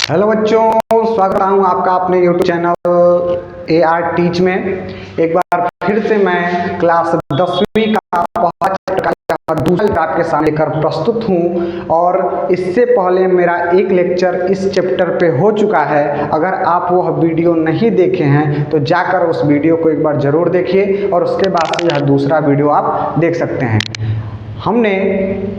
Hello बच्चों, स्वागत हूँ आपका अपने यूट्यूब चैनल AR टीच में। एक बार फिर से मैं क्लास 10वीं का पहला चैप्टर का दूसरा पार्ट के सामने लेकर प्रस्तुत हूँ। और इससे पहले मेरा एक लेक्चर इस चैप्टर पे हो चुका है। अगर आप वह वीडियो नहीं देखे हैं तो जाकर उस वीडियो को एक बार ज़रूर देखिए और उसके बाद से यह दूसरा वीडियो आप देख सकते हैं। हमने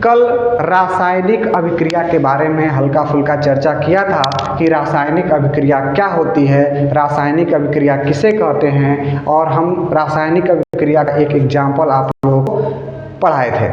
कल रासायनिक अभिक्रिया के बारे में हल्का फुल्का चर्चा किया था कि रासायनिक अभिक्रिया क्या होती है, रासायनिक अभिक्रिया किसे कहते हैं, और हम रासायनिक अभिक्रिया का एक एग्जाम्पल आप लोगों को पढ़ाए थे।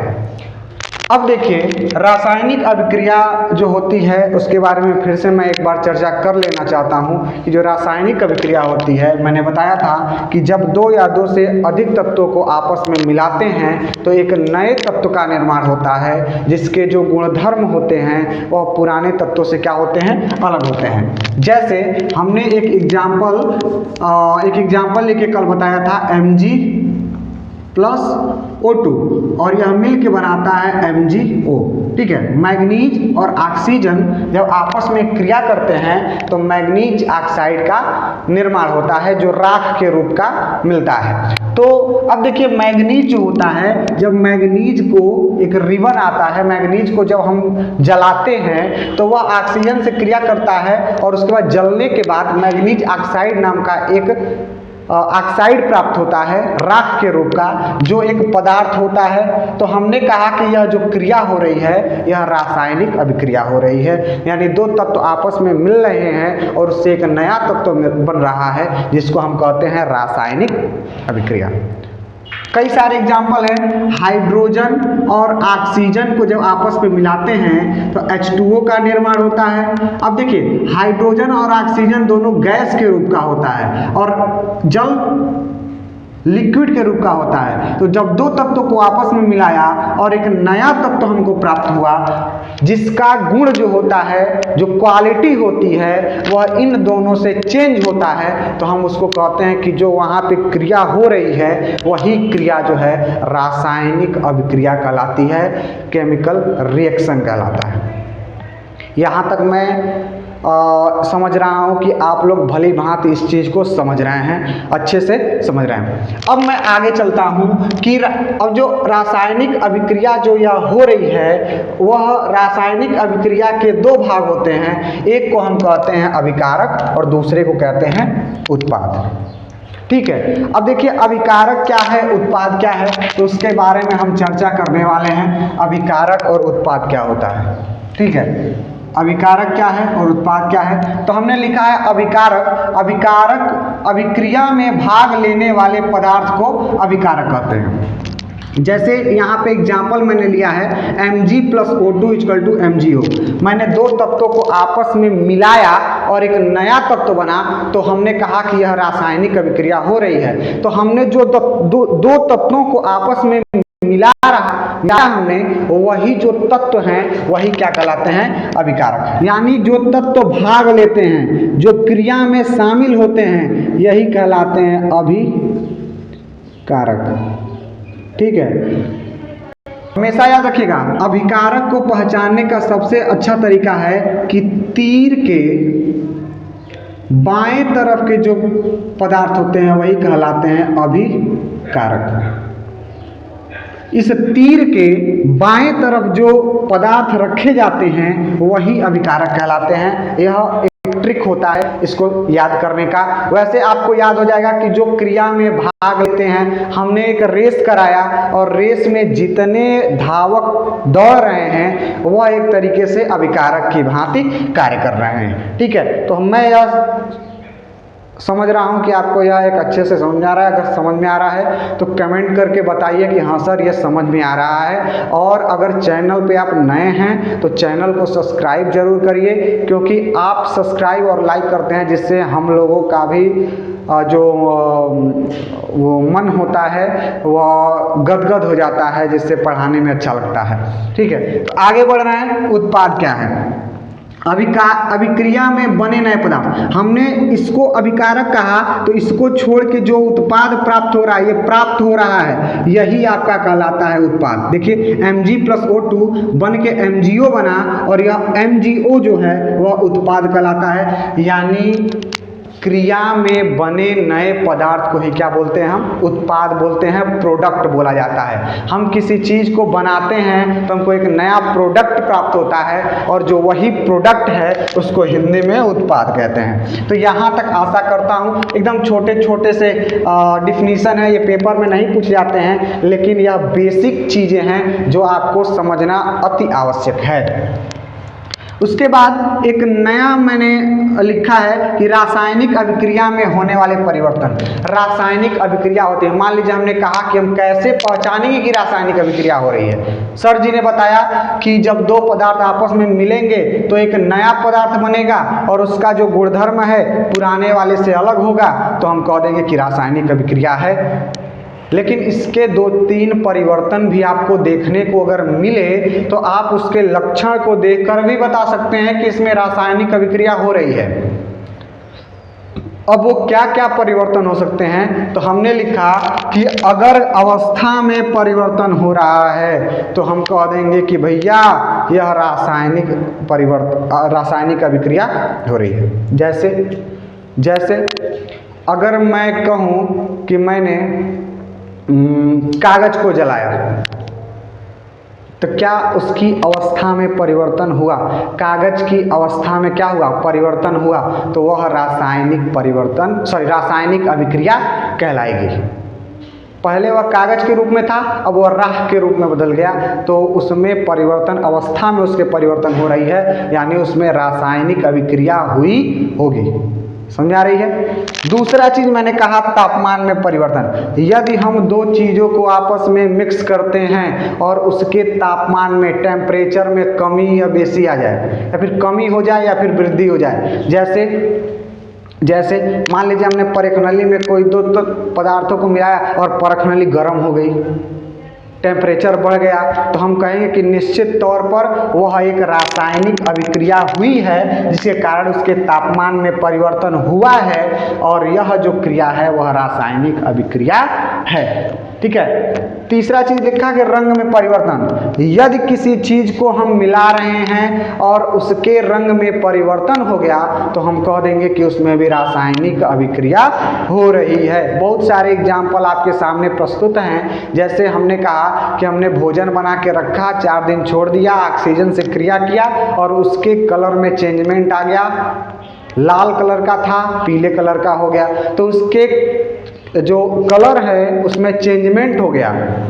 अब देखिए, रासायनिक अभिक्रिया जो होती है उसके बारे में फिर से मैं एक बार चर्चा कर लेना चाहता हूँ कि जो रासायनिक अभिक्रिया होती है, मैंने बताया था कि जब दो या दो से अधिक तत्वों को आपस में मिलाते हैं तो एक नए तत्व का निर्माण होता है, जिसके जो गुणधर्म होते हैं वह पुराने तत्वों से क्या होते हैं, अलग होते हैं। जैसे हमने एक एग्जाम्पल लेके कल बताया था Mg+O2 और यह मिल के बनाता है MgO। ठीक है, मैग्नीज और ऑक्सीजन जब आपस में क्रिया करते हैं तो मैग्नीज ऑक्साइड का निर्माण होता है, जो राख के रूप का मिलता है। तो अब देखिए, मैग्नीज जो होता है, जब मैग्नीज को एक रिबन आता है, मैग्नीज को जब हम जलाते हैं तो वह ऑक्सीजन से क्रिया करता है और उसके बाद जलने के बाद मैग्नीज ऑक्साइड नाम का एक ऑक्साइड प्राप्त होता है, राख के रूप का, जो एक पदार्थ होता है। तो हमने कहा कि यह जो क्रिया हो रही है यह रासायनिक अभिक्रिया हो रही है, यानी दो तत्व आपस में मिल रहे हैं और उससे एक नया तत्व बन रहा है, जिसको हम कहते हैं रासायनिक अभिक्रिया। कई सारे एग्जाम्पल हैं। हाइड्रोजन और ऑक्सीजन को जब आपस में मिलाते हैं तो H2O का निर्माण होता है। अब देखिए, हाइड्रोजन और ऑक्सीजन दोनों गैस के रूप का होता है और जल लिक्विड के रूप का होता है। तो जब दो तत्वों को आपस में मिलाया और एक नया तत्व हमको प्राप्त हुआ, जिसका गुण जो होता है, जो क्वालिटी होती है, वह इन दोनों से चेंज होता है, तो हम उसको कहते हैं कि जो वहाँ पे क्रिया हो रही है वही क्रिया जो है रासायनिक अभिक्रिया कहलाती है, केमिकल रिएक्शन कहलाता है। यहाँ तक मैं समझ रहा हूँ कि आप लोग भली भांति इस चीज़ को समझ रहे हैं, अच्छे से समझ रहे हैं। अब मैं आगे चलता हूँ कि अब जो रासायनिक अभिक्रिया जो यह हो रही है, वह रासायनिक अभिक्रिया के दो भाग होते हैं। एक को हम कहते हैं अभिकारक और दूसरे को कहते हैं उत्पाद। ठीक है, अब देखिए, अभिकारक क्या है, उत्पाद क्या है, तो उसके बारे में हम चर्चा करने वाले हैं। अभिकारक और उत्पाद क्या होता है। ठीक है, अभिकारक क्या है और उत्पाद क्या है। तो हमने लिखा है अभिकारक अभिक्रिया में भाग लेने वाले पदार्थ को अभिकारक कहते हैं। जैसे यहाँ पे एग्जाम्पल मैंने लिया है Mg+O2 = MgO। मैंने दो तत्वों को आपस में मिलाया और एक नया तत्व बना, तो हमने कहा कि यह रासायनिक अभिक्रिया हो रही है। तो हमने जो दो तत्वों को आपस में मिला हमने, वही जो तत्व हैं वही क्या कहलाते हैं, अभिकारक। यानी जो तत्व भाग लेते हैं, जो क्रिया में शामिल होते हैं, यही कहलाते हैं अभिकारक। ठीक है, हमेशा याद रखिएगा, अभिकारक को पहचानने का सबसे अच्छा तरीका है कि तीर के बाएं तरफ के जो पदार्थ होते हैं वही कहलाते हैं अभिकारक। इस तीर के बाएं तरफ जो पदार्थ रखे जाते हैं वही अभिकारक कहलाते हैं। यह एक ट्रिक होता है इसको याद करने का। वैसे आपको याद हो जाएगा कि जो क्रिया में भाग लेते हैं, हमने एक रेस कराया और रेस में जितने धावक दौड़ रहे हैं वह एक तरीके से अभिकारक की भांति कार्य कर रहे हैं। ठीक है, तो मैं यह समझ रहा हूँ कि आपको यह एक अच्छे से समझ में आ रहा है। अगर समझ में आ रहा है तो कमेंट करके बताइए कि हाँ सर, ये समझ में आ रहा है। और अगर चैनल पे आप नए हैं तो चैनल को सब्सक्राइब जरूर करिए, क्योंकि आप सब्सक्राइब और लाइक करते हैं जिससे हम लोगों का भी जो वो मन होता है वह गदगद हो जाता है, जिससे पढ़ाने में अच्छा लगता है। ठीक है, तो आगे बढ़ रहे हैं। उत्पाद क्या है। अभिक्रिया में बने नए पदार्थ, हमने इसको अभिकारक कहा तो इसको छोड़ के जो उत्पाद प्राप्त हो रहा है, ये प्राप्त हो रहा है, यही आपका कहलाता है उत्पाद। देखिए Mg+O2 बन के MgO बना और यह MgO जो है वह उत्पाद कहलाता है। यानी क्रिया में बने नए पदार्थ को ही क्या बोलते हैं हम? उत्पाद बोलते हैं, प्रोडक्ट बोला जाता है। हम किसी चीज़ को बनाते हैं तो हमको एक नया प्रोडक्ट प्राप्त होता है और जो वही प्रोडक्ट है उसको हिंदी में उत्पाद कहते हैं। तो यहाँ तक आशा करता हूँ, एकदम छोटे छोटे से डिफिनीशन है, ये पेपर में नहीं पूछे जाते हैं, लेकिन यह बेसिक चीज़ें हैं जो आपको समझना अति आवश्यक है। उसके बाद एक नया मैंने लिखा है कि रासायनिक अभिक्रिया में होने वाले परिवर्तन। रासायनिक अभिक्रिया होती है, मान लीजिए हमने कहा कि हम कैसे पहचानेंगे कि रासायनिक अभिक्रिया हो रही है। सर जी ने बताया कि जब दो पदार्थ आपस में मिलेंगे तो एक नया पदार्थ बनेगा और उसका जो गुणधर्म है पुराने वाले से अलग होगा, तो हम कह देंगे कि रासायनिक अभिक्रिया है। लेकिन इसके 2-3 परिवर्तन भी आपको देखने को अगर मिले तो आप उसके लक्षण को देखकर भी बता सकते हैं कि इसमें रासायनिक अभिक्रिया हो रही है। अब वो क्या क्या परिवर्तन हो सकते हैं, तो हमने लिखा कि अगर अवस्था में परिवर्तन हो रहा है तो हम कह देंगे कि भैया यह रासायनिक अभिक्रिया हो रही है। जैसे अगर मैं कहूँ कि मैंने कागज को जलाया तो क्या उसकी अवस्था में परिवर्तन हुआ? कागज की अवस्था में क्या हुआ? परिवर्तन हुआ, तो वह रासायनिक अभिक्रिया कहलाएगी। पहले वह कागज के रूप में था, अब वह राख के रूप में बदल गया, तो उसमें परिवर्तन, अवस्था में उसके परिवर्तन हो रही है, यानी उसमें रासायनिक अभिक्रिया हुई होगी। समझ आ रही है? दूसरा चीज मैंने कहा तापमान में परिवर्तन। यदि हम दो चीज़ों को आपस में मिक्स करते हैं और उसके तापमान में, टेम्परेचर में कमी या बेसी आ जाए, या फिर कमी हो जाए या फिर वृद्धि हो जाए, जैसे मान लीजिए हमने परखनली में कोई दो पदार्थों को मिलाया और परखनली गर्म हो गई, टेम्परेचर बढ़ गया, तो हम कहेंगे कि निश्चित तौर पर वह एक रासायनिक अभिक्रिया हुई है जिसके कारण उसके तापमान में परिवर्तन हुआ है और यह जो क्रिया है वह रासायनिक अभिक्रिया है। ठीक है। तीसरा चीज लिखा कि रंग में परिवर्तन। यदि किसी चीज को हम मिला रहे हैं और उसके रंग में परिवर्तन हो गया तो हम कह देंगे कि उसमें भी रासायनिक अभिक्रिया हो रही है। बहुत सारे एग्जाम्पल आपके सामने प्रस्तुत हैं। जैसे हमने कहा कि हमने भोजन बना के रखा, 4 दिन छोड़ दिया, ऑक्सीजन से क्रिया किया और उसके कलर में चेंजमेंट आ गया, लाल कलर का था पीले कलर का हो गया, तो उसके जो कलर है उसमें चेंजमेंट हो गया।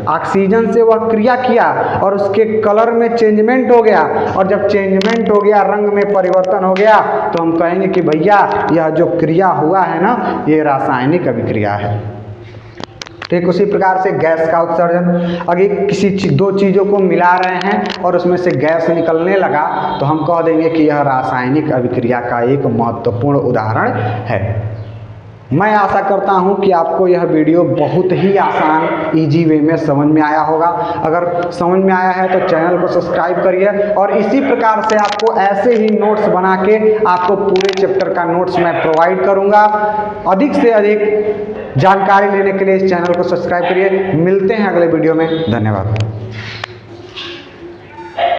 ऑक्सीजन से वह क्रिया किया और उसके कलर में चेंजमेंट हो गया, और जब चेंजमेंट हो गया, रंग में परिवर्तन हो गया, तो हम कहेंगे कि भैया यह जो क्रिया हुआ है ना, ये रासायनिक अभिक्रिया है। ठीक उसी प्रकार से गैस का उत्सर्जन। अगर किसी दो चीज़ों को मिला रहे हैं और उसमें से गैस निकलने लगा तो हम कह देंगे कि यह रासायनिक अभिक्रिया का एक महत्वपूर्ण उदाहरण है। मैं आशा करता हूं कि आपको यह वीडियो बहुत ही आसान इजी वे में समझ में आया होगा। अगर समझ में आया है तो चैनल को सब्सक्राइब करिए, और इसी प्रकार से आपको ऐसे ही नोट्स बना के आपको पूरे चैप्टर का नोट्स मैं प्रोवाइड करूंगा। अधिक से अधिक जानकारी लेने के लिए इस चैनल को सब्सक्राइब करिए। मिलते हैं अगले वीडियो में। धन्यवाद।